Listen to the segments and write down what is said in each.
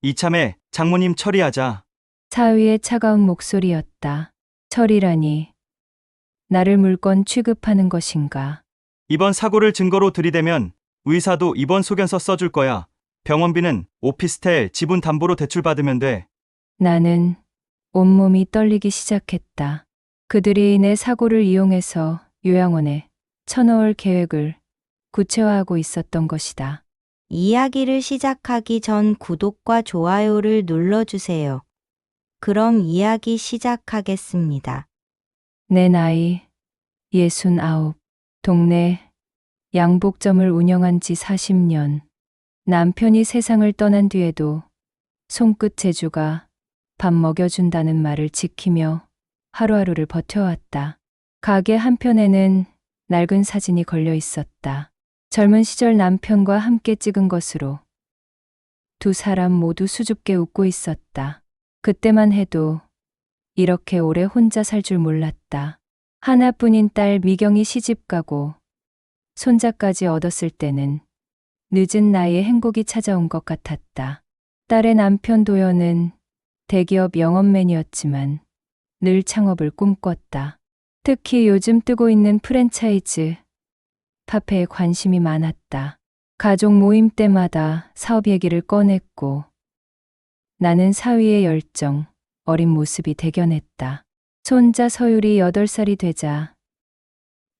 이참에 장모님 처리하자. 사위의 차가운 목소리였다. 철이라니. 나를 물건 취급하는 것인가? 이번 사고를 증거로 들이대면 의사도 입원 소견서 써줄 거야. 병원비는 오피스텔 지분 담보로 대출받으면 돼. 나는 온몸이 떨리기 시작했다. 그들이 내 사고를 이용해서 요양원에 쳐넣을 계획을 구체화하고 있었던 것이다. 이야기를 시작하기 전 구독과 좋아요를 눌러주세요. 그럼 이야기 시작하겠습니다. 내 나이 69. 동네 양복점을 운영한 지 40년. 남편이 세상을 떠난 뒤에도 손끝 재주가 밥 먹여준다는 말을 지키며 하루하루를 버텨왔다. 가게 한편에는 낡은 사진이 걸려 있었다. 젊은 시절 남편과 함께 찍은 것으로. 두 사람 모두 수줍게 웃고 있었다. 그때만 해도 이렇게 오래 혼자 살 줄 몰랐다. 하나뿐인 딸 미경이 시집가고 손자까지 얻었을 때는 늦은 나이에 행복이 찾아온 것 같았다. 딸의 남편 도연은 대기업 영업맨이었지만 늘 창업을 꿈꿨다. 특히 요즘 뜨고 있는 프랜차이즈 카페에 관심이 많았다. 가족 모임 때마다 사업 얘기를 꺼냈고 나는 사위의 열정, 어린 모습이 대견했다. 손자 서율이 8살이 되자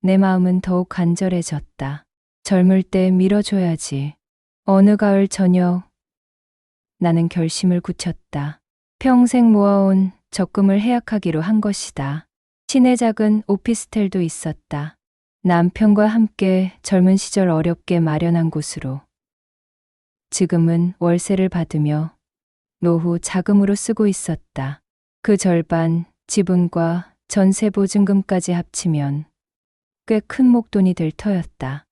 내 마음은 더욱 간절해졌다. 젊을 때 밀어줘야지. 어느 가을 저녁 나는 결심을 굳혔다. 평생 모아온 적금을 해약하기로 한 것이다. 시내 작은 오피스텔도 있었다. 남편과 함께 젊은 시절 어렵게 마련한 곳으로. 지금은 월세를 받으며 노후 자금으로 쓰고 있었다. 그 절반 지분과 전세 보증금까지 합치면 꽤 큰 목돈이 될 터였다.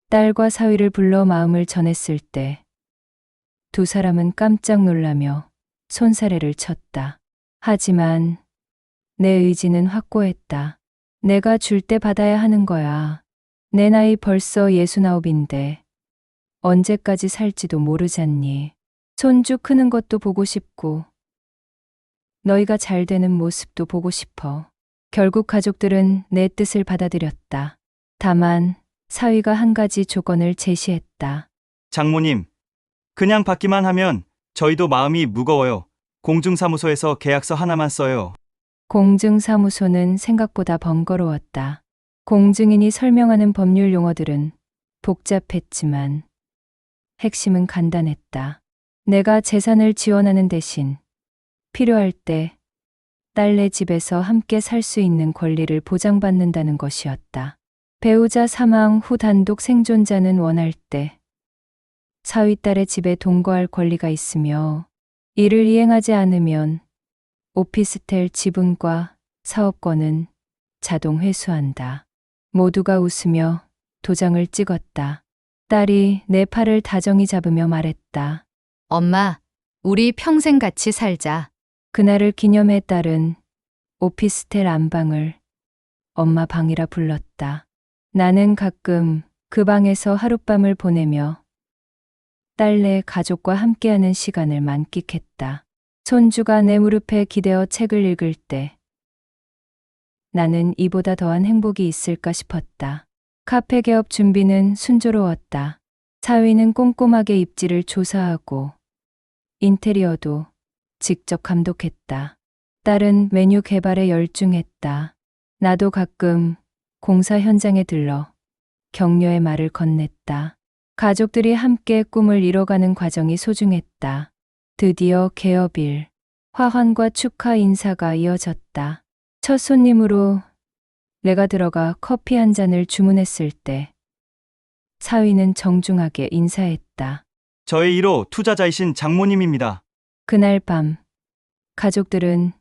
딸과 사위를 불러 마음을 전했을 때 두 사람은 깜짝 놀라며 손사래를 쳤다. 하지만 내 의지는 확고했다. 내가 줄 때 받아야 하는 거야. 내 나이 벌써 69인데 언제까지 살지도 모르잖니. 손주 크는 것도 보고 싶고 너희가 잘 되는 모습도 보고 싶어. 결국 가족들은 내 뜻을 받아들였다. 다만 사위가 한 가지 조건을 제시했다. 장모님, 그냥 받기만 하면 저희도 마음이 무거워요. 공중사무소에서 계약서 하나만 써요. 공증사무소는 생각보다 번거로웠다. 공증인이 설명하는 법률 용어들은 복잡했지만 핵심은 간단했다. 내가 재산을 지원하는 대신 필요할 때 딸네 집에서 함께 살 수 있는 권리를 보장받는다는 것이었다. 배우자 사망 후 단독 생존자는 원할 때 사위 딸의 집에 동거할 권리가 있으며 이를 이행하지 않으면 오피스텔 지분과 사업권은 자동 회수한다. 모두가 웃으며 도장을 찍었다. 딸이 내 팔을 다정히 잡으며 말했다. 엄마, 우리 평생 같이 살자. 그날을 기념해 딸은 오피스텔 안방을 엄마 방이라 불렀다. 나는 가끔 그 방에서 하룻밤을 보내며 딸네 가족과 함께하는 시간을 만끽했다. 손주가 내 무릎에 기대어 책을 읽을 때 나는 이보다 더한 행복이 있을까 싶었다. 카페 개업 준비는 순조로웠다. 사위는 꼼꼼하게 입지를 조사하고 인테리어도 직접 감독했다. 딸은 메뉴 개발에 열중했다. 나도 가끔 공사 현장에 들러 격려의 말을 건넸다. 가족들이 함께 꿈을 이뤄가는 과정이 소중했다. 드디어 개업일, 화환과 축하 인사가 이어졌다. 첫 손님으로 내가 들어가 커피 한 잔을 주문했을 때 사위는 정중하게 인사했다. 저의 1호 투자자이신 장모님입니다. 그날 밤 가족들은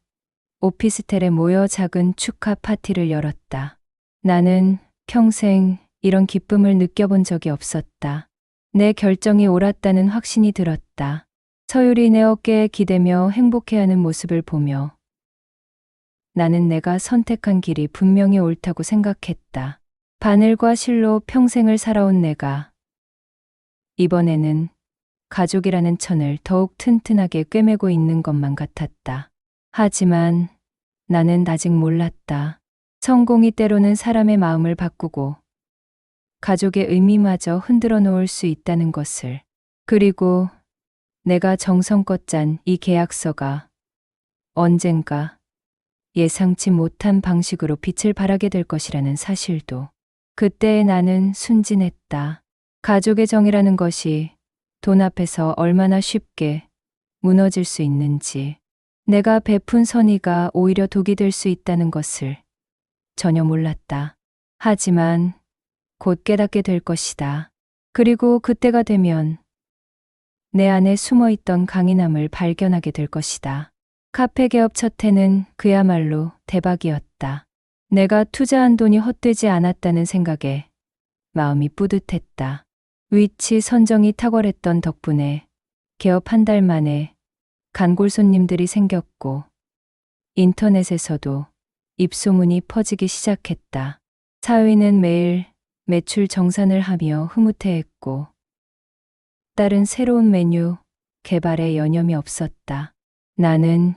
오피스텔에 모여 작은 축하 파티를 열었다. 나는 평생 이런 기쁨을 느껴본 적이 없었다. 내 결정이 옳았다는 확신이 들었다. 서율이 내 어깨에 기대며 행복해하는 모습을 보며 나는 내가 선택한 길이 분명히 옳다고 생각했다. 바늘과 실로 평생을 살아온 내가 이번에는 가족이라는 천을 더욱 튼튼하게 꿰매고 있는 것만 같았다. 하지만 나는 아직 몰랐다. 성공이 때로는 사람의 마음을 바꾸고 가족의 의미마저 흔들어 놓을 수 있다는 것을. 그리고 내가 정성껏 짠 이 계약서가 언젠가 예상치 못한 방식으로 빛을 발하게 될 것이라는 사실도. 그때의 나는 순진했다. 가족의 정이라는 것이 돈 앞에서 얼마나 쉽게 무너질 수 있는지, 내가 베푼 선의가 오히려 독이 될 수 있다는 것을 전혀 몰랐다. 하지만 곧 깨닫게 될 것이다. 그리고 그때가 되면 내 안에 숨어 있던 강인함을 발견하게 될 것이다. 카페 개업 첫 해는 그야말로 대박이었다. 내가 투자한 돈이 헛되지 않았다는 생각에 마음이 뿌듯했다. 위치 선정이 탁월했던 덕분에 개업 한 달 만에 단골 손님들이 생겼고 인터넷에서도 입소문이 퍼지기 시작했다. 사위는 매일 매출 정산을 하며 흐뭇해했고 딸은 새로운 메뉴 개발에 여념이 없었다. 나는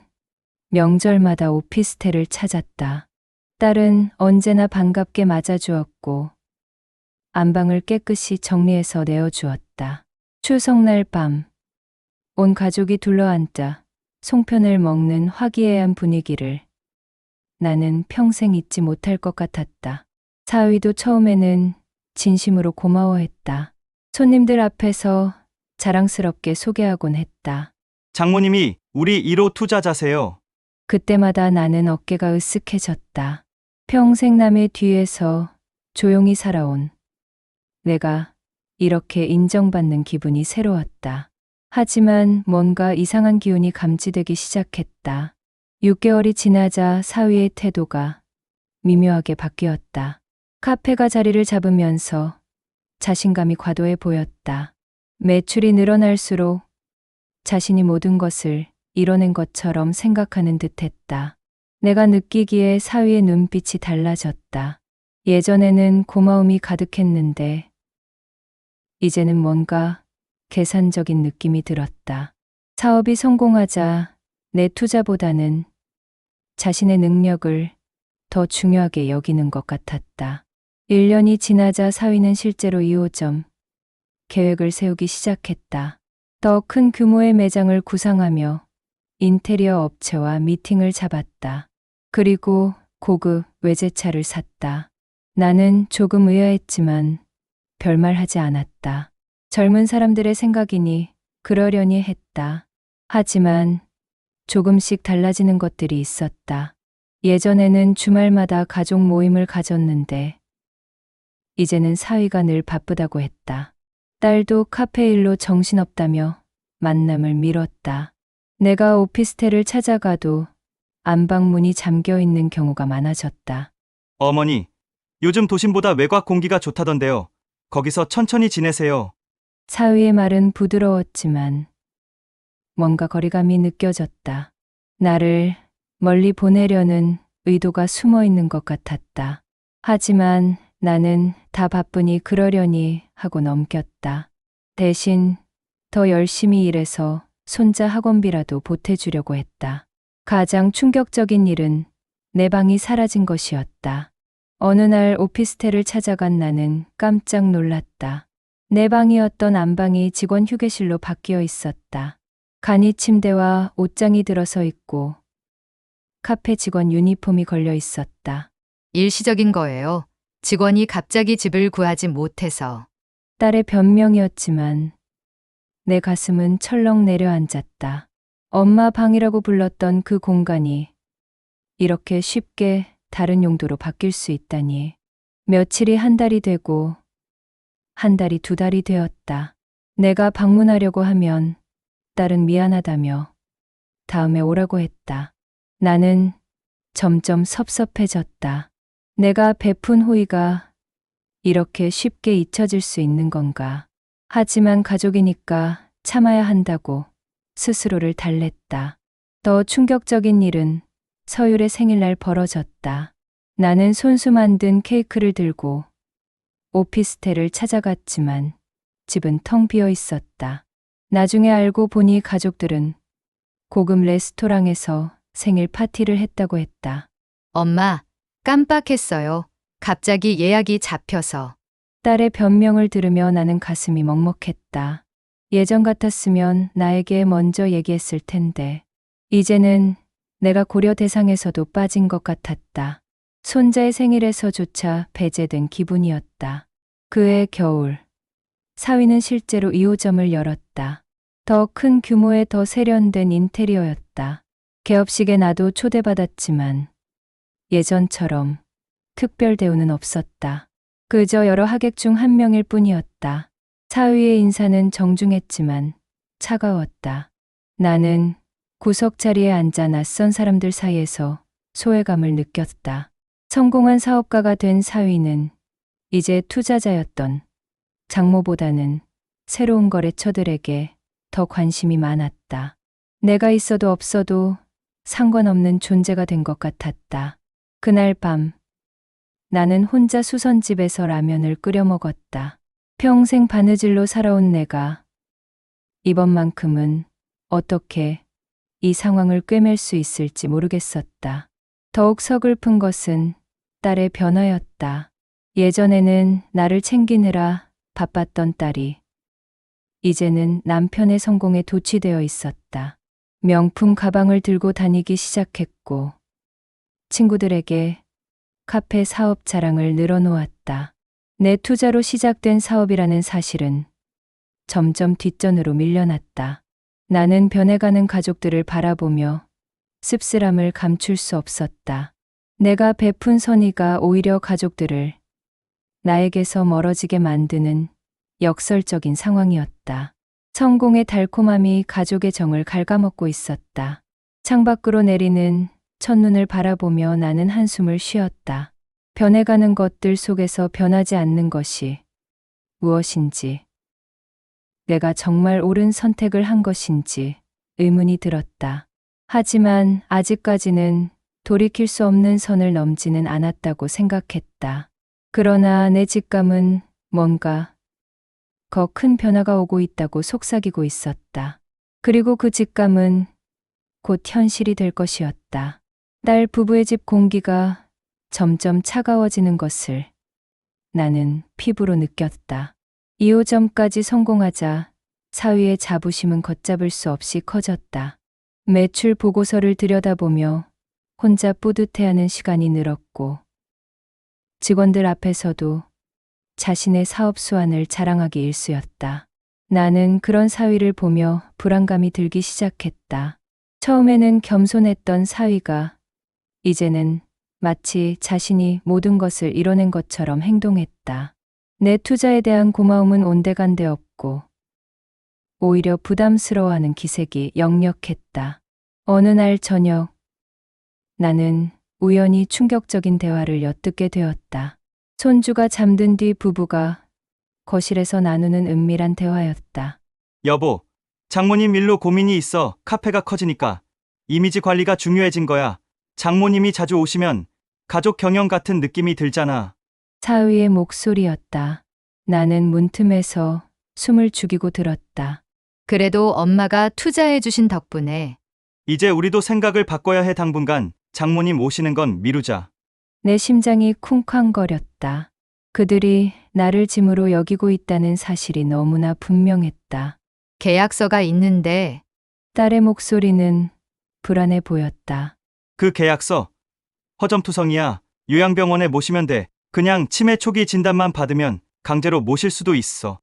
명절마다 오피스텔을 찾았다. 딸은 언제나 반갑게 맞아주었고 안방을 깨끗이 정리해서 내어주었다. 추석날 밤 온 가족이 둘러앉아 송편을 먹는 화기애애한 분위기를 나는 평생 잊지 못할 것 같았다. 사위도 처음에는 진심으로 고마워했다. 손님들 앞에서 자랑스럽게 소개하곤 했다. 장모님이 우리 1호 투자자세요. 그때마다 나는 어깨가 으쓱해졌다. 평생 남의 뒤에서 조용히 살아온 내가 이렇게 인정받는 기분이 새로웠다. 하지만 뭔가 이상한 기운이 감지되기 시작했다. 6개월이 지나자 사위의 태도가 미묘하게 바뀌었다. 카페가 자리를 잡으면서 자신감이 과도해 보였다. 매출이 늘어날수록 자신이 모든 것을 이뤄낸 것처럼 생각하는 듯했다. 내가 느끼기에 사위의 눈빛이 달라졌다. 예전에는 고마움이 가득했는데 이제는 뭔가 계산적인 느낌이 들었다. 사업이 성공하자 내 투자보다는 자신의 능력을 더 중요하게 여기는 것 같았다. 1년이 지나자 사위는 실제로 2호점 계획을 세우기 시작했다. 더 큰 규모의 매장을 구상하며 인테리어 업체와 미팅을 잡았다. 그리고 고급 외제차를 샀다. 나는 조금 의아했지만 별말 하지 않았다. 젊은 사람들의 생각이니 그러려니 했다. 하지만 조금씩 달라지는 것들이 있었다. 예전에는 주말마다 가족 모임을 가졌는데 이제는 사위가 늘 바쁘다고 했다. 딸도 카페 일로 정신없다며 만남을 미뤘다. 내가 오피스텔을 찾아가도 안방문이 잠겨 있는 경우가 많아졌다. 어머니, 요즘 도심보다 외곽 공기가 좋다던데요. 거기서 천천히 지내세요. 사위의 말은 부드러웠지만 뭔가 거리감이 느껴졌다. 나를 멀리 보내려는 의도가 숨어 있는 것 같았다. 하지만 나는 다 바쁘니 그러려니 하고 넘겼다. 대신 더 열심히 일해서 손자 학원비라도 보태주려고 했다. 가장 충격적인 일은 내 방이 사라진 것이었다. 어느 날 오피스텔을 찾아간 나는 깜짝 놀랐다. 내 방이었던 안방이 직원 휴게실로 바뀌어 있었다. 간이 침대와 옷장이 들어서 있고 카페 직원 유니폼이 걸려 있었다. 일시적인 거예요. 직원이 갑자기 집을 구하지 못해서. 딸의 변명이었지만 내 가슴은 철렁 내려앉았다. 엄마 방이라고 불렀던 그 공간이 이렇게 쉽게 다른 용도로 바뀔 수 있다니. 며칠이 한 달이 되고 한 달이 2달이 되었다. 내가 방문하려고 하면 딸은 미안하다며 다음에 오라고 했다. 나는 점점 섭섭해졌다. 내가 베푼 호의가 이렇게 쉽게 잊혀질 수 있는 건가. 하지만 가족이니까 참아야 한다고 스스로를 달랬다. 더 충격적인 일은 서율의 생일날 벌어졌다. 나는 손수 만든 케이크를 들고 오피스텔을 찾아갔지만 집은 텅 비어 있었다. 나중에 알고 보니 가족들은 고급 레스토랑에서 생일 파티를 했다고 했다. 엄마, 깜빡했어요. 갑자기 예약이 잡혀서. 딸의 변명을 들으며 나는 가슴이 먹먹했다. 예전 같았으면 나에게 먼저 얘기했을 텐데, 이제는 내가 고려 대상에서도 빠진 것 같았다. 손자의 생일에서조차 배제된 기분이었다. 그해 겨울, 사위는 실제로 2호점을 열었다. 더 큰 규모의 더 세련된 인테리어였다. 개업식에 나도 초대받았지만 예전처럼 특별 대우는 없었다. 그저 여러 하객 중 한 명일 뿐이었다. 사위의 인사는 정중했지만 차가웠다. 나는 구석 자리에 앉아 낯선 사람들 사이에서 소외감을 느꼈다. 성공한 사업가가 된 사위는 이제 투자자였던 장모보다는 새로운 거래처들에게 더 관심이 많았다. 내가 있어도 없어도 상관없는 존재가 된 것 같았다. 그날 밤, 나는 혼자 수선집에서 라면을 끓여 먹었다. 평생 바느질로 살아온 내가 이번만큼은 어떻게 이 상황을 꿰맬 수 있을지 모르겠었다. 더욱 서글픈 것은 딸의 변화였다. 예전에는 나를 챙기느라 바빴던 딸이 이제는 남편의 성공에 도취되어 있었다. 명품 가방을 들고 다니기 시작했고 친구들에게 카페 사업 자랑을 늘어놓았다. 내 투자로 시작된 사업이라는 사실은 점점 뒷전으로 밀려났다. 나는 변해가는 가족들을 바라보며 씁쓸함을 감출 수 없었다. 내가 베푼 선의가 오히려 가족들을 나에게서 멀어지게 만드는 역설적인 상황이었다. 성공의 달콤함이 가족의 정을 갉아먹고 있었다. 창밖으로 내리는 첫눈을 바라보며 나는 한숨을 쉬었다. 변해가는 것들 속에서 변하지 않는 것이 무엇인지, 내가 정말 옳은 선택을 한 것인지 의문이 들었다. 하지만 아직까지는 돌이킬 수 없는 선을 넘지는 않았다고 생각했다. 그러나 내 직감은 뭔가 더 큰 변화가 오고 있다고 속삭이고 있었다. 그리고 그 직감은 곧 현실이 될 것이었다. 딸 부부의 집 공기가 점점 차가워지는 것을 나는 피부로 느꼈다. 2호점까지 성공하자 사위의 자부심은 걷잡을 수 없이 커졌다. 매출 보고서를 들여다보며 혼자 뿌듯해하는 시간이 늘었고 직원들 앞에서도 자신의 사업 수완을 자랑하기 일쑤였다. 나는 그런 사위를 보며 불안감이 들기 시작했다. 처음에는 겸손했던 사위가 이제는 마치 자신이 모든 것을 이뤄낸 것처럼 행동했다. 내 투자에 대한 고마움은 온데간데 없고 오히려 부담스러워하는 기색이 역력했다. 어느 날 저녁, 나는 우연히 충격적인 대화를 엿듣게 되었다. 손주가 잠든 뒤 부부가 거실에서 나누는 은밀한 대화였다. 여보, 장모님 일로 고민이 있어. 카페가 커지니까 이미지 관리가 중요해진 거야. 장모님이 자주 오시면 가족 경영 같은 느낌이 들잖아. 사위의 목소리였다. 나는 문틈에서 숨을 죽이고 들었다. 그래도 엄마가 투자해 주신 덕분에 이제 우리도 생각을 바꿔야 해. 당분간 장모님 오시는 건 미루자. 내 심장이 쿵쾅거렸다. 그들이 나를 짐으로 여기고 있다는 사실이 너무나 분명했다. 계약서가 있는데 딸의 목소리는 불안해 보였다. 그 계약서 허점투성이야. 요양병원에 모시면 돼. 그냥 치매 초기 진단만 받으면 강제로 모실 수도 있어.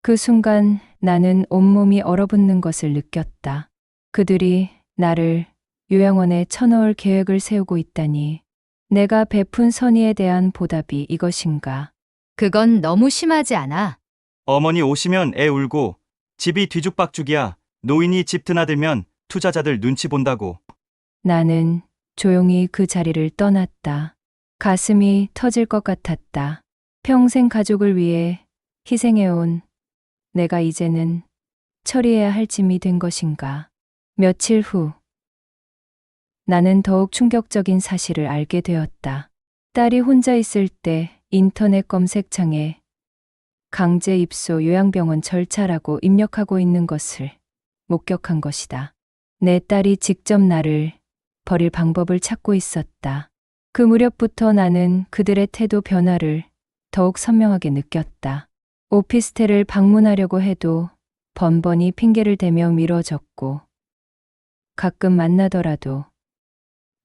그 순간 나는 온몸이 얼어붙는 것을 느꼈다. 그들이 나를 요양원에 쳐넣을 계획을 세우고 있다니. 내가 베푼 선의에 대한 보답이 이것인가? 그건 너무 심하지 않아? 어머니 오시면 애 울고 집이 뒤죽박죽이야. 노인이 집 드나들면 투자자들 눈치 본다고. 나는 조용히 그 자리를 떠났다. 가슴이 터질 것 같았다. 평생 가족을 위해 희생해온 내가 이제는 처리해야 할 짐이 된 것인가? 며칠 후, 나는 더욱 충격적인 사실을 알게 되었다. 딸이 혼자 있을 때 인터넷 검색창에 강제 입소 요양병원 절차라고 입력하고 있는 것을 목격한 것이다. 내 딸이 직접 나를 버릴 방법을 찾고 있었다. 그 무렵부터 나는 그들의 태도 변화를 더욱 선명하게 느꼈다. 오피스텔을 방문하려고 해도 번번이 핑계를 대며 미뤄졌고, 가끔 만나더라도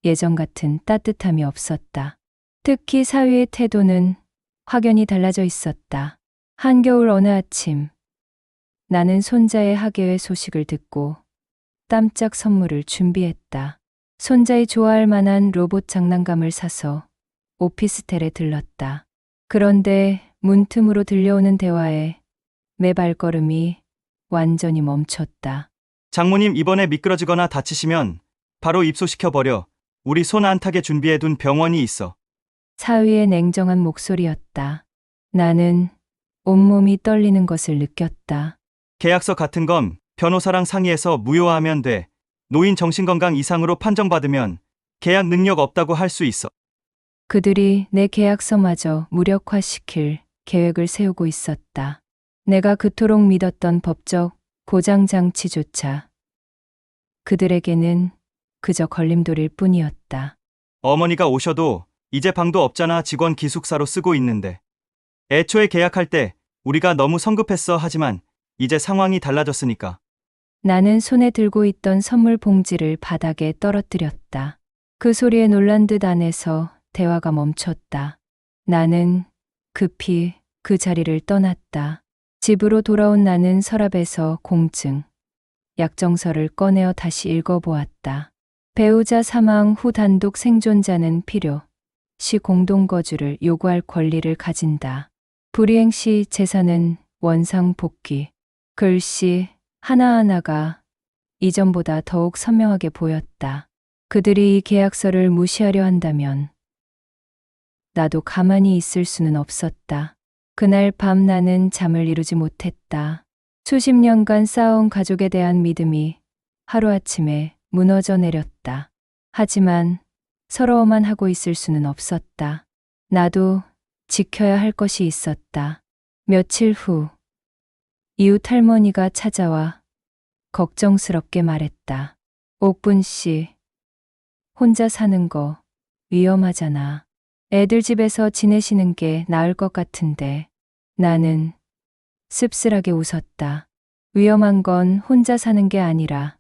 예전 같은 따뜻함이 없었다. 특히 사위의 태도는 확연히 달라져 있었다. 한겨울 어느 아침, 나는 손자의 학예회 소식을 듣고 깜짝 선물을 준비했다. 손자이 좋아할 만한 로봇 장난감을 사서 오피스텔에 들렀다. 그런데 문틈으로 들려오는 대화에 내 발걸음이 완전히 멈췄다. 장모님 이번에 미끄러지거나 다치시면 바로 입소시켜버려. 우리 손 안 타게 준비해둔 병원이 있어. 사위의 냉정한 목소리였다. 나는 온몸이 떨리는 것을 느꼈다. 계약서 같은 건 변호사랑 상의해서 무효화하면 돼. 노인 정신건강 이상으로 판정받으면 계약 능력 없다고 할 수 있어. 그들이 내 계약서마저 무력화시킬 계획을 세우고 있었다. 내가 그토록 믿었던 법적 보장장치조차 그들에게는 그저 걸림돌일 뿐이었다. 어머니가 오셔도 이제 방도 없잖아. 직원 기숙사로 쓰고 있는데. 애초에 계약할 때 우리가 너무 성급했어. 하지만 이제 상황이 달라졌으니까. 나는 손에 들고 있던 선물 봉지를 바닥에 떨어뜨렸다. 그 소리에 놀란 듯 안에서 대화가 멈췄다. 나는 급히 그 자리를 떠났다. 집으로 돌아온 나는 서랍에서 공증, 약정서를 꺼내어 다시 읽어보았다. 배우자 사망 후 단독 생존자는 필요 시 공동거주를 요구할 권리를 가진다. 불이행 시 재산은 원상 복귀. 글씨 하나하나가 이전보다 더욱 선명하게 보였다. 그들이 이 계약서를 무시하려 한다면 나도 가만히 있을 수는 없었다. 그날 밤 나는 잠을 이루지 못했다. 수십 년간 쌓아온 가족에 대한 믿음이 하루아침에 무너져 내렸다. 하지만 서러워만 하고 있을 수는 없었다. 나도 지켜야 할 것이 있었다. 며칠 후 이웃 할머니가 찾아와 걱정스럽게 말했다. 옥분 씨, 혼자 사는 거 위험하잖아. 애들 집에서 지내시는 게 나을 것 같은데. 나는 씁쓸하게 웃었다. 위험한 건 혼자 사는 게 아니라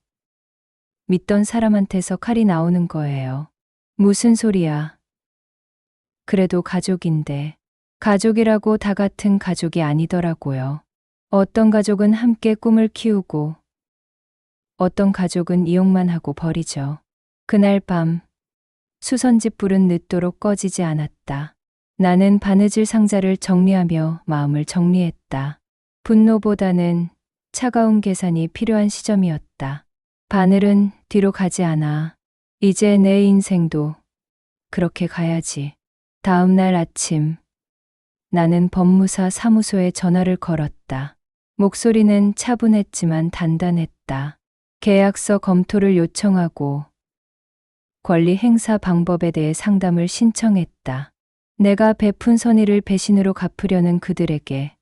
믿던 사람한테서 칼이 나오는 거예요. 무슨 소리야. 그래도 가족인데. 가족이라고 다 같은 가족이 아니더라고요. 어떤 가족은 함께 꿈을 키우고 어떤 가족은 이용만 하고 버리죠. 그날 밤 수선집 불은 늦도록 꺼지지 않았다. 나는 바느질 상자를 정리하며 마음을 정리했다. 분노보다는 차가운 계산이 필요한 시점이었다. 바늘은 뒤로 가지 않아. 이제 내 인생도 그렇게 가야지. 다음 날 아침 나는 법무사 사무소에 전화를 걸었다. 목소리는 차분했지만 단단했다. 계약서 검토를 요청하고 권리 행사 방법에 대해 상담을 신청했다. 내가 베푼 선의를 배신으로 갚으려는 그들에게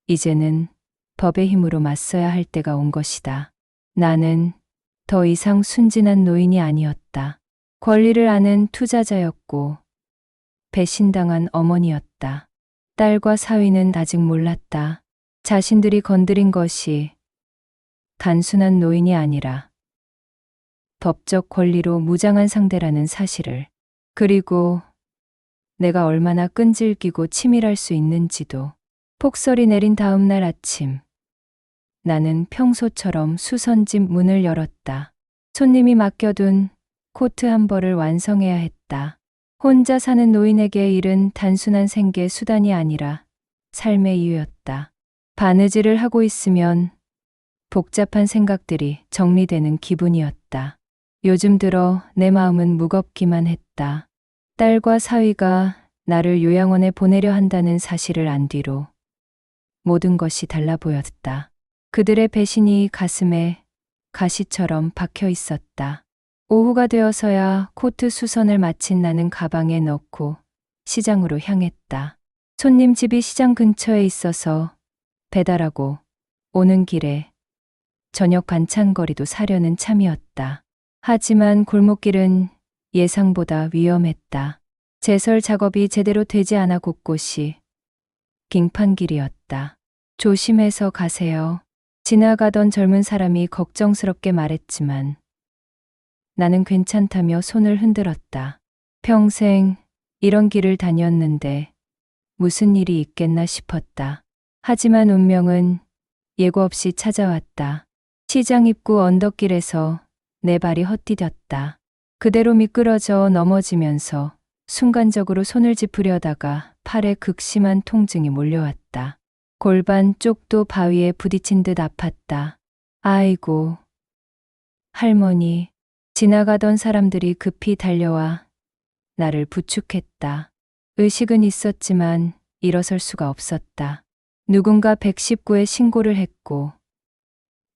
이제는 법의 힘으로 맞서야 할 때가 온 것이다. 나는 더 이상 순진한 노인이 아니었다. 권리를 아는 투자자였고 배신당한 어머니였다. 딸과 사위는 아직 몰랐다. 자신들이 건드린 것이 단순한 노인이 아니라 법적 권리로 무장한 상대라는 사실을, 그리고 내가 얼마나 끈질기고 치밀할 수 있는지도. 폭설이 내린 다음 날 아침, 나는 평소처럼 수선집 문을 열었다. 손님이 맡겨둔 코트 한 벌을 완성해야 했다. 혼자 사는 노인에게 일은 단순한 생계 수단이 아니라 삶의 이유였다. 바느질을 하고 있으면 복잡한 생각들이 정리되는 기분이었다. 요즘 들어 내 마음은 무겁기만 했다. 딸과 사위가 나를 요양원에 보내려 한다는 사실을 안 뒤로 모든 것이 달라 보였다. 그들의 배신이 가슴에 가시처럼 박혀 있었다. 오후가 되어서야 코트 수선을 마친 나는 가방에 넣고 시장으로 향했다. 손님 집이 시장 근처에 있어서 배달하고 오는 길에 저녁 반찬거리도 사려는 참이었다. 하지만 골목길은 예상보다 위험했다. 제설 작업이 제대로 되지 않아 곳곳이 빙판길이었다. 조심해서 가세요. 지나가던 젊은 사람이 걱정스럽게 말했지만 나는 괜찮다며 손을 흔들었다. 평생 이런 길을 다녔는데 무슨 일이 있겠나 싶었다. 하지만 운명은 예고 없이 찾아왔다. 시장 입구 언덕길에서 내 발이 헛디뎠다. 그대로 미끄러져 넘어지면서 순간적으로 손을 짚으려다가 팔에 극심한 통증이 몰려왔다. 골반 쪽도 바위에 부딪힌 듯 아팠다. 아이고. 할머니. 지나가던 사람들이 급히 달려와 나를 부축했다. 의식은 있었지만 일어설 수가 없었다. 누군가 119에 신고를 했고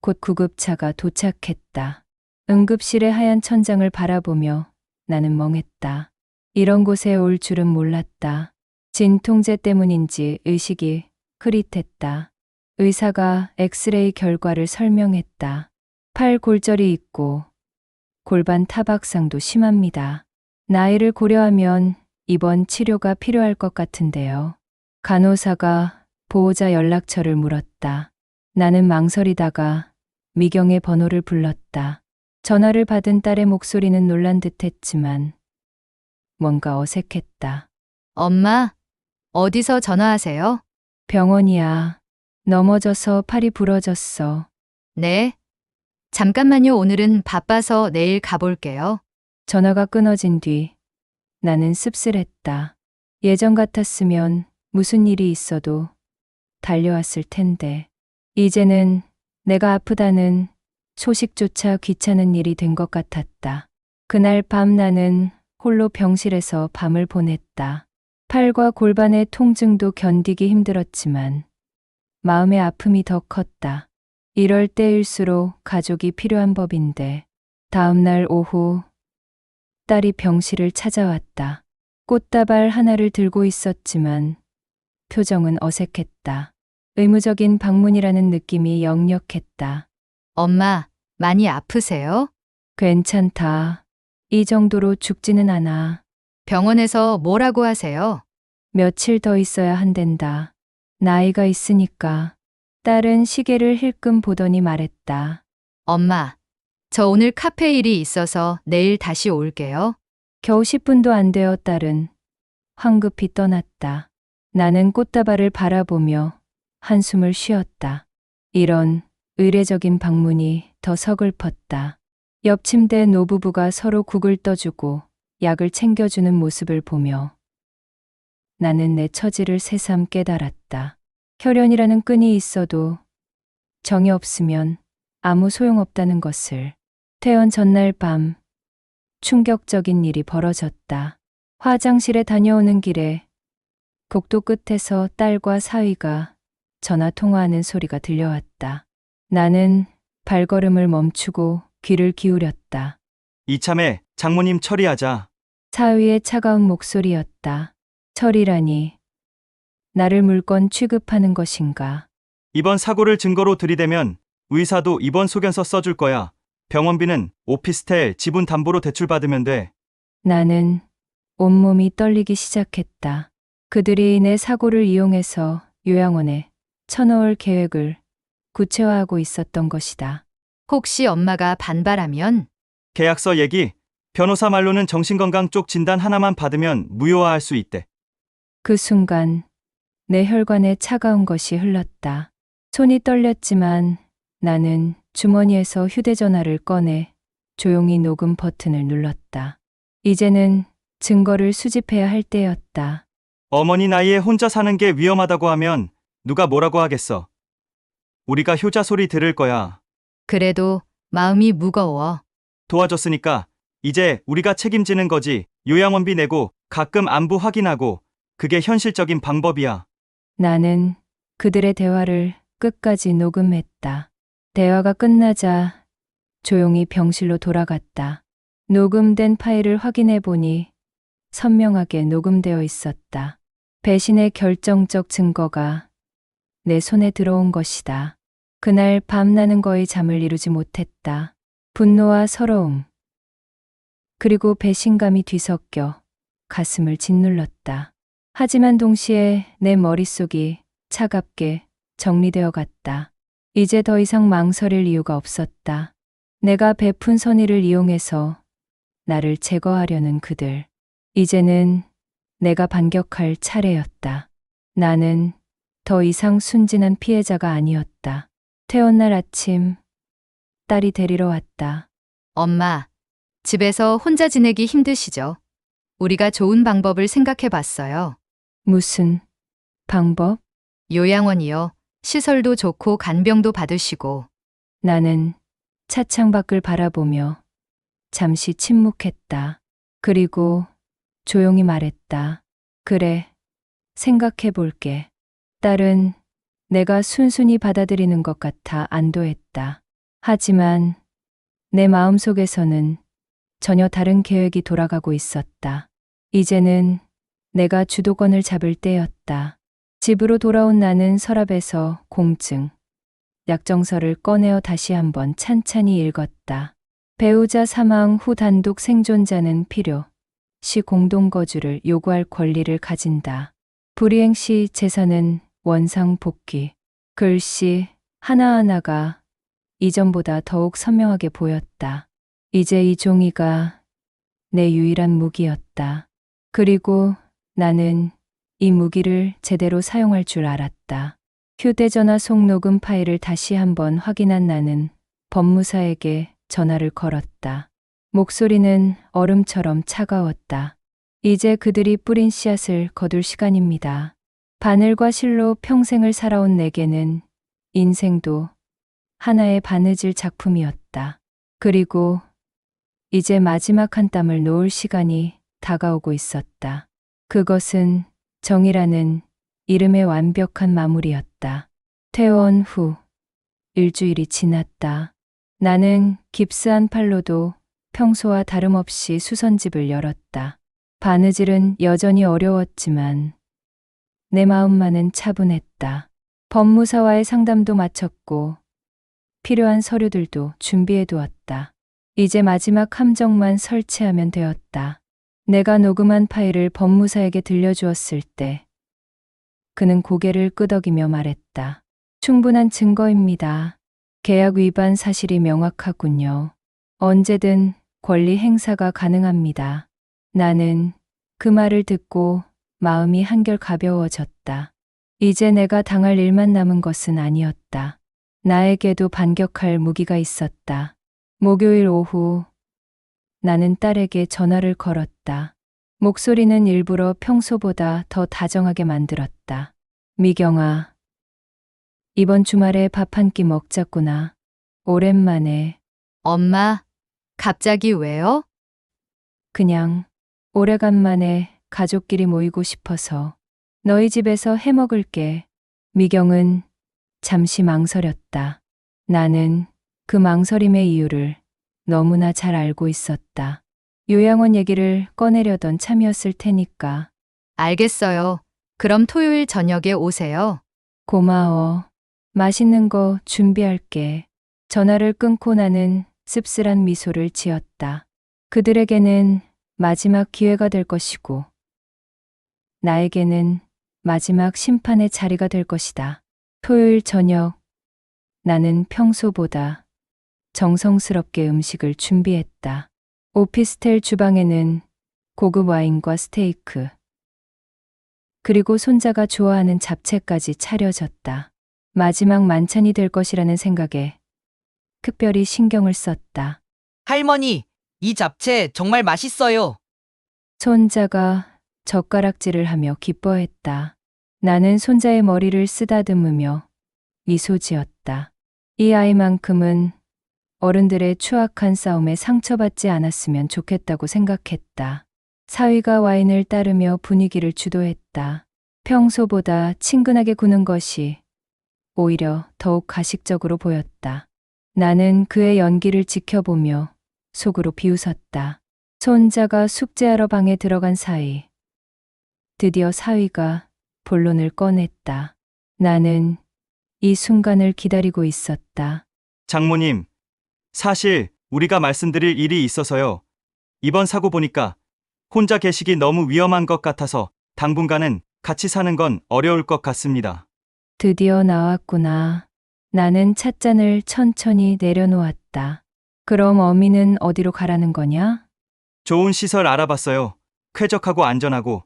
곧 구급차가 도착했다. 응급실의 하얀 천장을 바라보며 나는 멍했다. 이런 곳에 올 줄은 몰랐다. 진통제 때문인지 의식이 흐릿했다. 의사가 엑스레이 결과를 설명했다. 팔 골절이 있고 골반 타박상도 심합니다. 나이를 고려하면 입원 치료가 필요할 것 같은데요. 간호사가 보호자 연락처를 물었다. 나는 망설이다가 미경의 번호를 불렀다. 전화를 받은 딸의 목소리는 놀란 듯했지만 뭔가 어색했다. 엄마, 어디서 전화하세요? 병원이야. 넘어져서 팔이 부러졌어. 네. 잠깐만요. 오늘은 바빠서 내일 가볼게요. 전화가 끊어진 뒤 나는 씁쓸했다. 예전 같았으면 무슨 일이 있어도 달려왔을 텐데 이제는 내가 아프다는 소식조차 귀찮은 일이 된 것 같았다. 그날 밤 나는 홀로 병실에서 밤을 보냈다. 팔과 골반의 통증도 견디기 힘들었지만 마음의 아픔이 더 컸다. 이럴 때일수록 가족이 필요한 법인데 다음 날 오후 딸이 병실을 찾아왔다. 꽃다발 하나를 들고 있었지만 표정은 어색했다. 의무적인 방문이라는 느낌이 역력했다. 엄마, 많이 아프세요? 괜찮다. 이 정도로 죽지는 않아. 병원에서 뭐라고 하세요? 며칠 더 있어야 한댄다. 나이가 있으니까. 딸은 시계를 힐끔 보더니 말했다. 엄마, 저 오늘 카페 일이 있어서 내일 다시 올게요. 겨우 10분도 안 되어 딸은 황급히 떠났다. 나는 꽃다발을 바라보며 한숨을 쉬었다. 이런 의례적인 방문이 더 서글펐다. 옆 침대 노부부가 서로 국을 떠주고 약을 챙겨주는 모습을 보며 나는 내 처지를 새삼 깨달았다. 혈연이라는 끈이 있어도 정이 없으면 아무 소용없다는 것을. 퇴원 전날 밤 충격적인 일이 벌어졌다. 화장실에 다녀오는 길에 복도 끝에서 딸과 사위가 전화 통화하는 소리가 들려왔다. 나는 발걸음을 멈추고 귀를 기울였다. 이참에 장모님 처리하자. 사위의 차가운 목소리였다. 처리라니. 나를 물건 취급하는 것인가. 이번 사고를 증거로 들이대면 의사도 입원 소견서 써줄 거야. 병원비는 오피스텔 지분 담보로 대출받으면 돼. 나는 온몸이 떨리기 시작했다. 그들이 내 사고를 이용해서 요양원에 쳐넣을 계획을 구체화하고 있었던 것이다. 혹시 엄마가 반발하면? 계약서 얘기, 변호사 말로는 정신건강 쪽 진단 하나만 받으면 무효화할 수 있대. 그 순간 내 혈관에 차가운 것이 흘렀다. 손이 떨렸지만 나는 주머니에서 휴대전화를 꺼내 조용히 녹음 버튼을 눌렀다. 이제는 증거를 수집해야 할 때였다. 어머니 나이에 혼자 사는 게 위험하다고 하면 누가 뭐라고 하겠어. 우리가 효자 소리 들을 거야. 그래도 마음이 무거워. 도와줬으니까 이제 우리가 책임지는 거지. 요양원비 내고 가끔 안부 확인하고 그게 현실적인 방법이야. 나는 그들의 대화를 끝까지 녹음했다. 대화가 끝나자 조용히 병실로 돌아갔다. 녹음된 파일을 확인해 보니 선명하게 녹음되어 있었다. 배신의 결정적 증거가 내 손에 들어온 것이다. 그날 밤 나는 거의 잠을 이루지 못했다. 분노와 서러움, 그리고 배신감이 뒤섞여 가슴을 짓눌렀다. 하지만 동시에 내 머릿속이 차갑게 정리되어 갔다. 이제 더 이상 망설일 이유가 없었다. 내가 베푼 선의를 이용해서 나를 제거하려는 그들. 이제는 내가 반격할 차례였다. 나는 더 이상 순진한 피해자가 아니었다. 퇴원날 아침, 딸이 데리러 왔다. 엄마, 집에서 혼자 지내기 힘드시죠? 우리가 좋은 방법을 생각해 봤어요. 무슨 방법? 요양원이요. 시설도 좋고 간병도 받으시고. 나는 차창 밖을 바라보며 잠시 침묵했다. 그리고 조용히 말했다. 그래, 생각해 볼게. 딸은 내가 순순히 받아들이는 것 같아 안도했다. 하지만 내 마음속에서는 전혀 다른 계획이 돌아가고 있었다. 이제는 내가 주도권을 잡을 때였다. 집으로 돌아온 나는 서랍에서 공증, 약정서를 꺼내어 다시 한번 찬찬히 읽었다. 배우자 사망 후 단독 생존자는 필요 시 공동거주를 요구할 권리를 가진다. 불이행 시 재산은 원상 복귀. 글씨 하나하나가 이전보다 더욱 선명하게 보였다. 이제 이 종이가 내 유일한 무기였다. 그리고 나는 이 무기를 제대로 사용할 줄 알았다. 휴대전화 속 녹음 파일을 다시 한번 확인한 나는 법무사에게 전화를 걸었다. 목소리는 얼음처럼 차가웠다. 이제 그들이 뿌린 씨앗을 거둘 시간입니다. 바늘과 실로 평생을 살아온 내게는 인생도 하나의 바느질 작품이었다. 그리고 이제 마지막 한 땀을 놓을 시간이 다가오고 있었다. 그것은 정이라는 이름의 완벽한 마무리였다. 퇴원 후 일주일이 지났다. 나는 깁스한 팔로도 평소와 다름없이 수선집을 열었다. 바느질은 여전히 어려웠지만 내 마음만은 차분했다. 법무사와의 상담도 마쳤고 필요한 서류들도 준비해 두었다. 이제 마지막 함정만 설치하면 되었다. 내가 녹음한 파일을 법무사에게 들려주었을 때 그는 고개를 끄덕이며 말했다. 충분한 증거입니다. 계약 위반 사실이 명확하군요. 언제든 권리 행사가 가능합니다. 나는 그 말을 듣고 마음이 한결 가벼워졌다. 이제 내가 당할 일만 남은 것은 아니었다. 나에게도 반격할 무기가 있었다. 목요일 오후 나는 딸에게 전화를 걸었다. 목소리는 일부러 평소보다 더 다정하게 만들었다. 미경아, 이번 주말에 밥 한 끼 먹자꾸나. 오랜만에. 엄마, 갑자기 왜요? 그냥 오래간만에 가족끼리 모이고 싶어서. 너희 집에서 해 먹을게. 미경은 잠시 망설였다. 나는 그 망설임의 이유를 너무나 잘 알고 있었다. 요양원 얘기를 꺼내려던 참이었을 테니까. 알겠어요. 그럼 토요일 저녁에 오세요. 고마워. 맛있는 거 준비할게. 전화를 끊고 나는 씁쓸한 미소를 지었다. 그들에게는 마지막 기회가 될 것이고, 나에게는 마지막 심판의 자리가 될 것이다. 토요일 저녁, 나는 평소보다 정성스럽게 음식을 준비했다. 오피스텔 주방에는 고급 와인과 스테이크, 그리고 손자가 좋아하는 잡채까지 차려졌다. 마지막 만찬이 될 것이라는 생각에 특별히 신경을 썼다. 할머니, 이 잡채 정말 맛있어요. 손자가 젓가락질을 하며 기뻐했다. 나는 손자의 머리를 쓰다듬으며 미소 지었다. 이 아이만큼은 어른들의 추악한 싸움에 상처받지 않았으면 좋겠다고 생각했다. 사위가 와인을 따르며 분위기를 주도했다. 평소보다 친근하게 구는 것이 오히려 더욱 가식적으로 보였다. 나는 그의 연기를 지켜보며 속으로 비웃었다. 손자가 숙제하러 방에 들어간 사이 드디어 사위가 본론을 꺼냈다. 나는 이 순간을 기다리고 있었다. 장모님, 사실 우리가 말씀드릴 일이 있어서요. 이번 사고 보니까 혼자 계시기 너무 위험한 것 같아서 당분간은 같이 사는 건 어려울 것 같습니다. 드디어 나왔구나. 나는 찻잔을 천천히 내려놓았다. 그럼 어미는 어디로 가라는 거냐? 좋은 시설 알아봤어요. 쾌적하고 안전하고.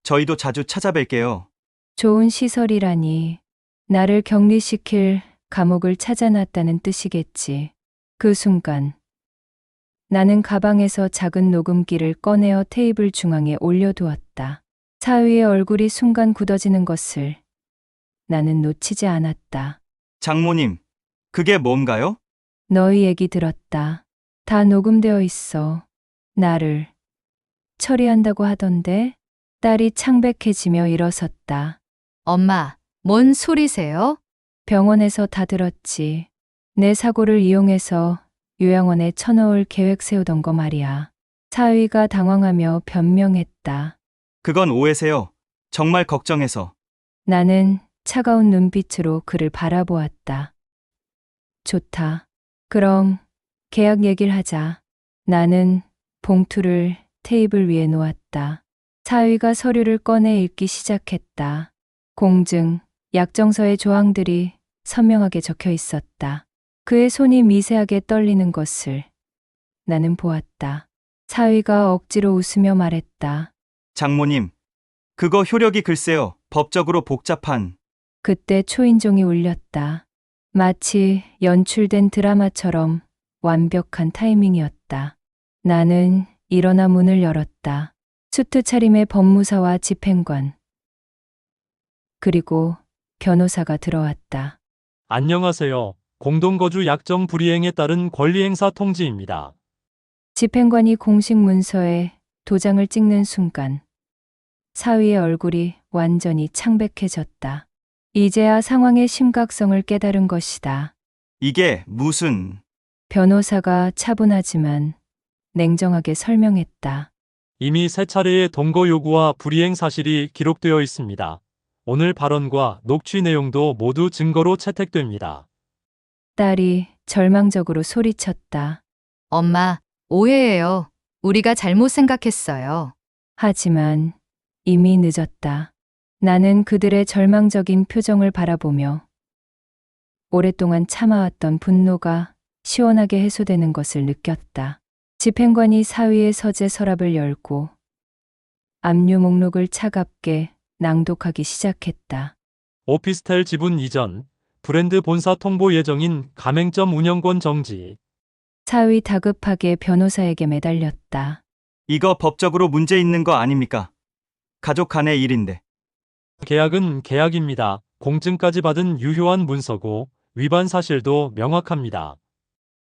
저희도 자주 찾아뵐게요. 좋은 시설이라니. 나를 격리시킬 감옥을 찾아놨다는 뜻이겠지. 그 순간 나는 가방에서 작은 녹음기를 꺼내어 테이블 중앙에 올려두었다. 사위의 얼굴이 순간 굳어지는 것을 나는 놓치지 않았다. 장모님, 그게 뭔가요? 너희 얘기 들었다. 다 녹음되어 있어. 나를 처리한다고 하던데? 딸이 창백해지며 일어섰다. 엄마, 뭔 소리세요? 병원에서 다 들었지. 내 사고를 이용해서 요양원에 쳐넣을 계획 세우던 거 말이야. 사위가 당황하며 변명했다. 그건 오해세요. 정말 걱정해서. 나는 차가운 눈빛으로 그를 바라보았다. 좋다. 그럼 계약 얘기를 하자. 나는 봉투를 테이블 위에 놓았다. 사위가 서류를 꺼내 읽기 시작했다. 공증, 약정서의 조항들이 선명하게 적혀 있었다. 그의 손이 미세하게 떨리는 것을 나는 보았다. 사위가 억지로 웃으며 말했다. 장모님, 그거 효력이 글쎄요. 법적으로 복잡한. 그때 초인종이 울렸다. 마치 연출된 드라마처럼 완벽한 타이밍이었다. 나는 일어나 문을 열었다. 수트 차림의 법무사와 집행관, 그리고 변호사가 들어왔다. 안녕하세요. 공동거주 약정 불이행에 따른 권리행사 통지입니다. 집행관이 공식 문서에 도장을 찍는 순간 사위의 얼굴이 완전히 창백해졌다. 이제야 상황의 심각성을 깨달은 것이다. 이게 무슨... 변호사가 차분하지만 냉정하게 설명했다. 이미 세 차례의 동거 요구와 불이행 사실이 기록되어 있습니다. 오늘 발언과 녹취 내용도 모두 증거로 채택됩니다. 딸이 절망적으로 소리쳤다. 엄마, 오해예요. 우리가 잘못 생각했어요. 하지만 이미 늦었다. 나는 그들의 절망적인 표정을 바라보며 오랫동안 참아왔던 분노가 시원하게 해소되는 것을 느꼈다. 집행관이 사위의 서재 서랍을 열고 압류 목록을 차갑게 낭독하기 시작했다. 오피스텔 지분 이전, 브랜드 본사 통보 예정인 가맹점 운영권 정지. 사위 다급하게 변호사에게 매달렸다. 이거 법적으로 문제 있는 거 아닙니까? 가족 간의 일인데. 계약은 계약입니다. 공증까지 받은 유효한 문서고 위반 사실도 명확합니다.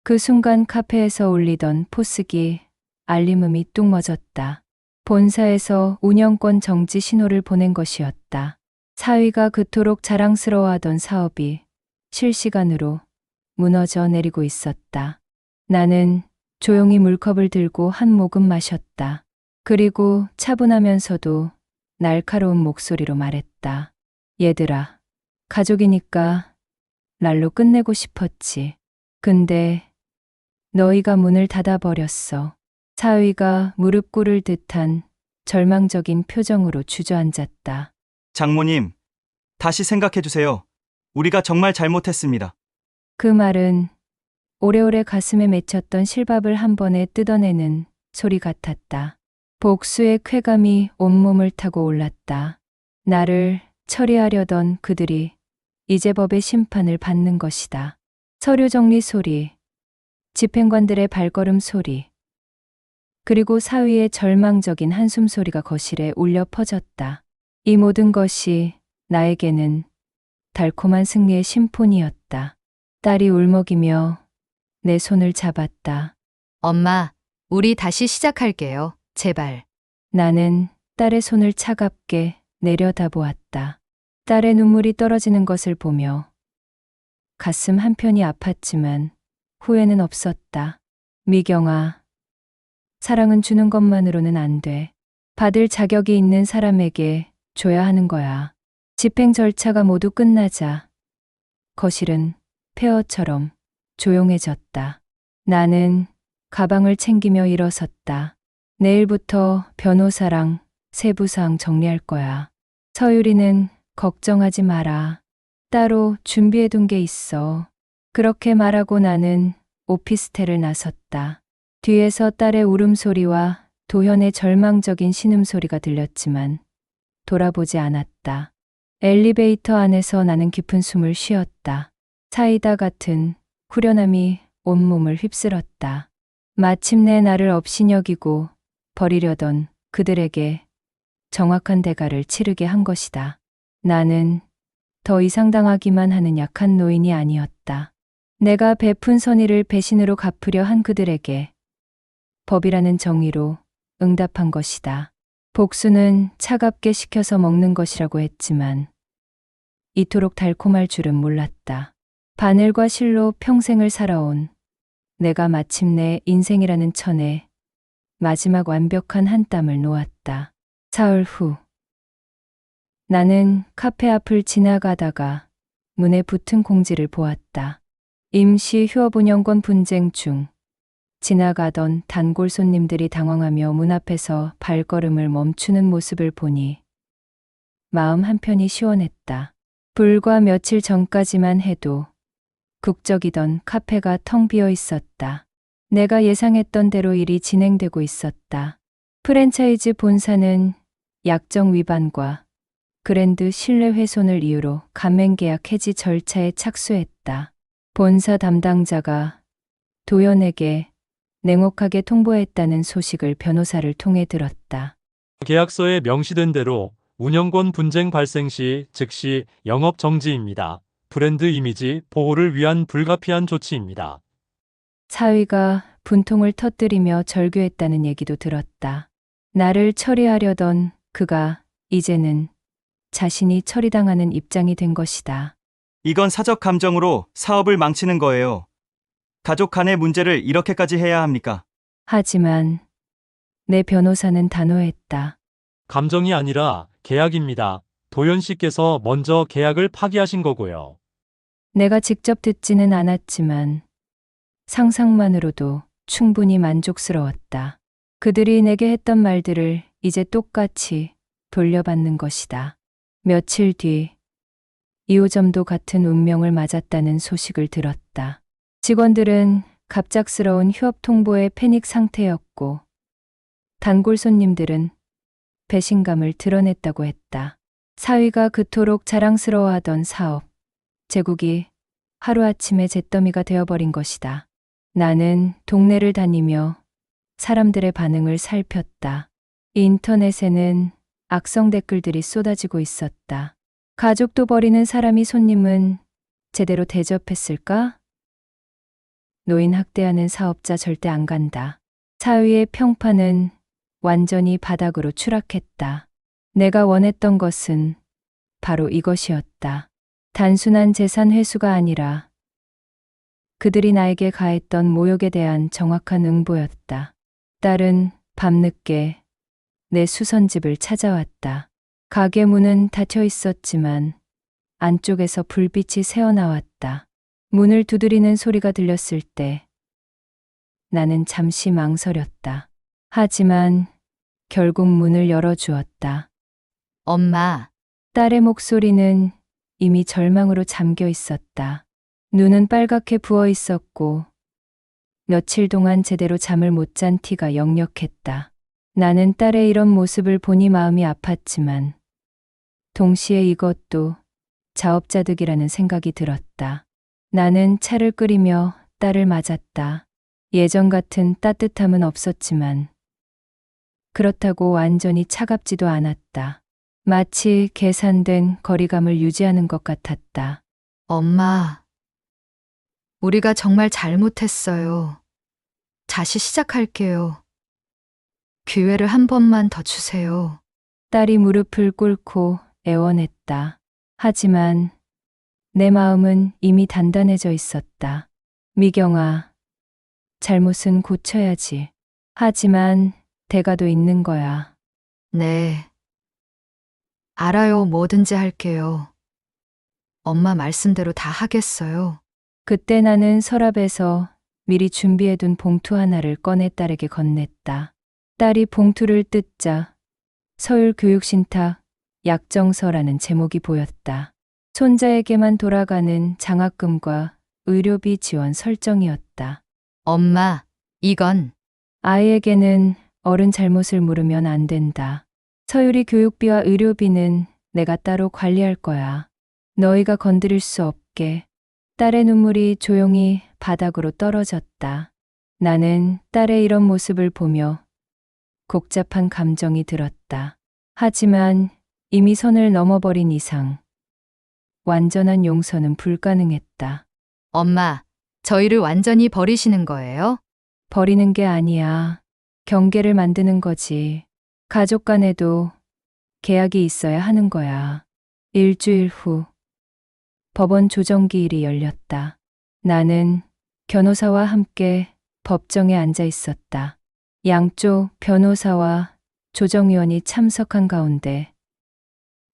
그 순간 카페에서 울리던 포스기 알림음이 뚝 멎었다. 본사에서 운영권 정지 신호를 보낸 것이었다. 사위가 그토록 자랑스러워하던 사업이 실시간으로 무너져 내리고 있었다. 나는 조용히 물컵을 들고 한 모금 마셨다. 그리고 차분하면서도 날카로운 목소리로 말했다. 얘들아, 가족이니까 날로 끝내고 싶었지. 근데 너희가 문을 닫아버렸어. 사위가 무릎 꿇을 듯한 절망적인 표정으로 주저앉았다. 장모님, 다시 생각해주세요. 우리가 정말 잘못했습니다. 그 말은 오래오래 가슴에 맺혔던 실밥을 한 번에 뜯어내는 소리 같았다. 복수의 쾌감이 온몸을 타고 올랐다. 나를 처리하려던 그들이 이제 법의 심판을 받는 것이다. 서류 정리 소리, 집행관들의 발걸음 소리, 그리고 사위의 절망적인 한숨 소리가 거실에 울려 퍼졌다. 이 모든 것이 나에게는 달콤한 승리의 심폰이었다. 딸이 울먹이며 내 손을 잡았다. 엄마, 우리 다시 시작할게요. 제발. 나는 딸의 손을 차갑게 내려다보았다. 딸의 눈물이 떨어지는 것을 보며 가슴 한편이 아팠지만 후회는 없었다. 미경아, 사랑은 주는 것만으로는 안 돼. 받을 자격이 있는 사람에게 줘야 하는 거야. 집행 절차가 모두 끝나자 거실은 폐허처럼 조용해졌다. 나는 가방을 챙기며 일어섰다. 내일부터 변호사랑 세부사항 정리할 거야. 서유리는 걱정하지 마라. 따로 준비해둔 게 있어. 그렇게 말하고 나는 오피스텔을 나섰다. 뒤에서 딸의 울음소리와 도현의 절망적인 신음소리가 들렸지만 돌아보지 않았다. 엘리베이터 안에서 나는 깊은 숨을 쉬었다. 사이다 같은 후련함이 온몸을 휩쓸었다. 마침내 나를 업신여기고 버리려던 그들에게 정확한 대가를 치르게 한 것이다. 나는 더 이상 당하기만 하는 약한 노인이 아니었다. 내가 베푼 선의를 배신으로 갚으려 한 그들에게 법이라는 정의로 응답한 것이다. 복수는 차갑게 식혀서 먹는 것이라고 했지만 이토록 달콤할 줄은 몰랐다. 바늘과 실로 평생을 살아온 내가 마침내 인생이라는 천에 마지막 완벽한 한 땀을 놓았다. 사흘 후 나는 카페 앞을 지나가다가 문에 붙은 공지를 보았다. 임시 휴업 운영권 분쟁 중. 지나가던 단골 손님들이 당황하며 문 앞에서 발걸음을 멈추는 모습을 보니 마음 한편이 시원했다. 불과 며칠 전까지만 해도 국적이던 카페가 텅 비어 있었다. 내가 예상했던 대로 일이 진행되고 있었다. 프랜차이즈 본사는 약정 위반과 그랜드 신뢰 훼손을 이유로 가맹 계약 해지 절차에 착수했다. 본사 담당자가 도연에게 냉혹하게 통보했다는 소식을 변호사를 통해 들었다. 계약서에 명시된 대로 운영권 분쟁 발생 시 즉시 영업 정지입니다. 브랜드 이미지 보호를 위한 불가피한 조치입니다. 사위가 분통을 터뜨리며 절규했다는 얘기도 들었다. 나를 처리하려던 그가 이제는 자신이 처리당하는 입장이 된 것이다. 이건 사적 감정으로 사업을 망치는 거예요. 가족 간의 문제를 이렇게까지 해야 합니까? 하지만 내 변호사는 단호했다. 감정이 아니라 계약입니다. 도연 씨께서 먼저 계약을 파기하신 거고요. 내가 직접 듣지는 않았지만 상상만으로도 충분히 만족스러웠다. 그들이 내게 했던 말들을 이제 똑같이 돌려받는 것이다. 며칠 뒤 2호점도 같은 운명을 맞았다는 소식을 들었다. 직원들은 갑작스러운 휴업 통보에 패닉 상태였고 단골 손님들은 배신감을 드러냈다고 했다. 사위가 그토록 자랑스러워하던 사업, 제국이 하루아침에 잿더미가 되어버린 것이다. 나는 동네를 다니며 사람들의 반응을 살폈다. 인터넷에는 악성 댓글들이 쏟아지고 있었다. 가족도 버리는 사람이 손님은 제대로 대접했을까? 노인 학대하는 사업자 절대 안 간다. 사위의 평판은 완전히 바닥으로 추락했다. 내가 원했던 것은 바로 이것이었다. 단순한 재산 회수가 아니라 그들이 나에게 가했던 모욕에 대한 정확한 응보였다. 딸은 밤늦게 내 수선집을 찾아왔다. 가게 문은 닫혀 있었지만 안쪽에서 불빛이 새어나왔다. 문을 두드리는 소리가 들렸을 때 나는 잠시 망설였다. 하지만 결국 문을 열어주었다. 엄마, 딸의 목소리는 이미 절망으로 잠겨 있었다. 눈은 빨갛게 부어 있었고 며칠 동안 제대로 잠을 못 잔 티가 역력했다. 나는 딸의 이런 모습을 보니 마음이 아팠지만 동시에 이것도 자업자득이라는 생각이 들었다. 나는 차를 끓이며 딸을 맞았다. 예전 같은 따뜻함은 없었지만 그렇다고 완전히 차갑지도 않았다. 마치 계산된 거리감을 유지하는 것 같았다. 엄마. 우리가 정말 잘못했어요. 다시 시작할게요. 기회를 한 번만 더 주세요. 딸이 무릎을 꿇고 애원했다. 하지만 내 마음은 이미 단단해져 있었다. 미경아, 잘못은 고쳐야지. 하지만 대가도 있는 거야. 네. 알아요. 뭐든지 할게요. 엄마 말씀대로 다 하겠어요. 그때 나는 서랍에서 미리 준비해둔 봉투 하나를 꺼내 딸에게 건넸다. 딸이 봉투를 뜯자 서울교육신탁 약정서라는 제목이 보였다. 손자에게만 돌아가는 장학금과 의료비 지원 설정이었다. 엄마, 이건 아이에게는 어른 잘못을 물으면 안 된다. 서율이 교육비와 의료비는 내가 따로 관리할 거야. 너희가 건드릴 수 없게. 딸의 눈물이 조용히 바닥으로 떨어졌다. 나는 딸의 이런 모습을 보며 복잡한 감정이 들었다. 하지만 이미 선을 넘어버린 이상 완전한 용서는 불가능했다. 엄마, 저희를 완전히 버리시는 거예요? 버리는 게 아니야. 경계를 만드는 거지. 가족 간에도 계약이 있어야 하는 거야. 일주일 후 법원 조정기일이 열렸다. 나는 변호사와 함께 법정에 앉아 있었다. 양쪽 변호사와 조정위원이 참석한 가운데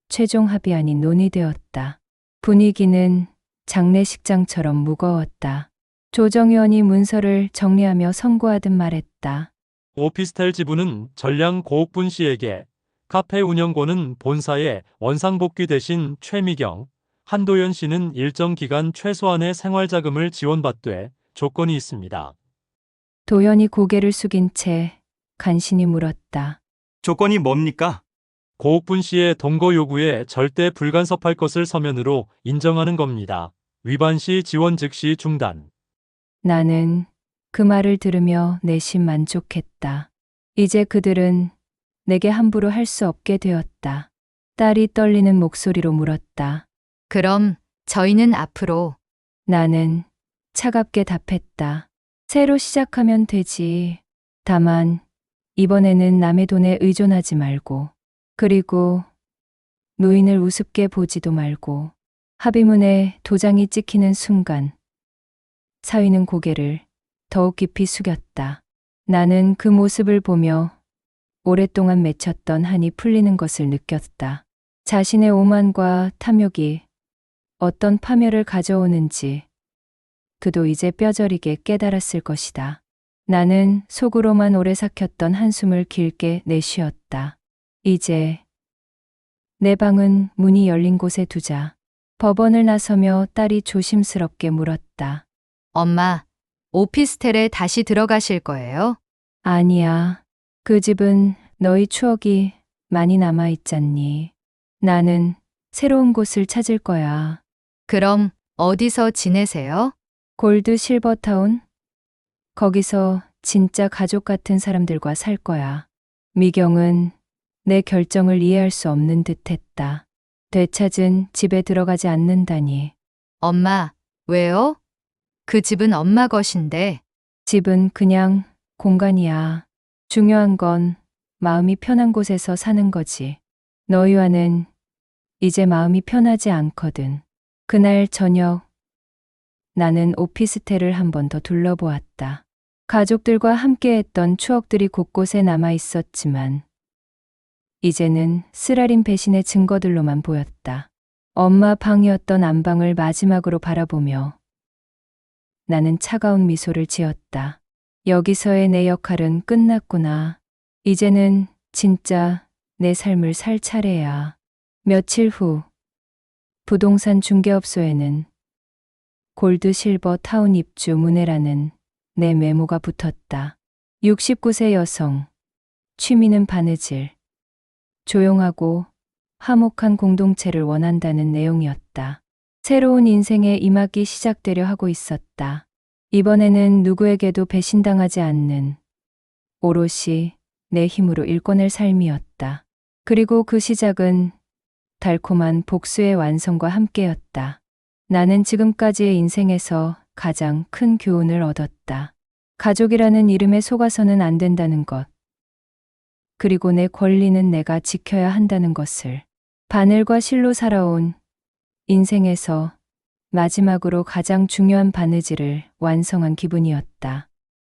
최종 합의안이 논의되었다. 분위기는 장례식장처럼 무거웠다. 조정위원이 문서를 정리하며 선고하듯 말했다. 오피스텔 지분은 전량 고옥분 씨에게, 카페 운영권은 본사의 원상복귀 대신 최미경, 한도연 씨는 일정 기간 최소한의 생활자금을 지원받되 조건이 있습니다. 도연이 고개를 숙인 채 간신히 물었다. 조건이 뭡니까? 고옥분 씨의 동거 요구에 절대 불간섭할 것을 서면으로 인정하는 겁니다. 위반 시 지원 즉시 중단. 나는 그 말을 들으며 내심 만족했다. 이제 그들은 내게 함부로 할 수 없게 되었다. 딸이 떨리는 목소리로 물었다. 그럼 저희는 앞으로 나는 차갑게 답했다. 새로 시작하면 되지. 다만 이번에는 남의 돈에 의존하지 말고, 그리고 노인을 우습게 보지도 말고. 합의문에 도장이 찍히는 순간 사위는 고개를 더욱 깊이 숙였다. 나는 그 모습을 보며 오랫동안 맺혔던 한이 풀리는 것을 느꼈다. 자신의 오만과 탐욕이 어떤 파멸을 가져오는지 그도 이제 뼈저리게 깨달았을 것이다. 나는 속으로만 오래 삭혔던 한숨을 길게 내쉬었다. 이제 내 방은 문이 열린 곳에 두자. 법원을 나서며 딸이 조심스럽게 물었다. 엄마, 오피스텔에 다시 들어가실 거예요? 아니야. 그 집은 너희 추억이 많이 남아있잖니. 나는 새로운 곳을 찾을 거야. 그럼 어디서 지내세요? 골드 실버타운? 거기서 진짜 가족 같은 사람들과 살 거야. 미경은 내 결정을 이해할 수 없는 듯 했다. 되찾은 집에 들어가지 않는다니. 엄마, 왜요? 그 집은 엄마 것인데. 집은 그냥 공간이야. 중요한 건 마음이 편한 곳에서 사는 거지. 너희와는 이제 마음이 편하지 않거든. 그날 저녁 나는 오피스텔을 한 번 더 둘러보았다. 가족들과 함께했던 추억들이 곳곳에 남아 있었지만 이제는 쓰라린 배신의 증거들로만 보였다. 엄마 방이었던 안방을 마지막으로 바라보며 나는 차가운 미소를 지었다. 여기서의 내 역할은 끝났구나. 이제는 진짜 내 삶을 살 차례야. 며칠 후 부동산 중개업소에는 골드 실버 타운 입주 문의라는 내 메모가 붙었다. 69세 여성, 취미는 바느질, 조용하고 화목한 공동체를 원한다는 내용이었다. 새로운 인생의 이막이 시작되려 하고 있었다. 이번에는 누구에게도 배신당하지 않는 오롯이 내 힘으로 일궈낼 삶이었다. 그리고 그 시작은 달콤한 복수의 완성과 함께였다. 나는 지금까지의 인생에서 가장 큰 교훈을 얻었다. 가족이라는 이름에 속아서는 안 된다는 것. 그리고 내 권리는 내가 지켜야 한다는 것을. 바늘과 실로 살아온 인생에서 마지막으로 가장 중요한 바느질을 완성한 기분이었다.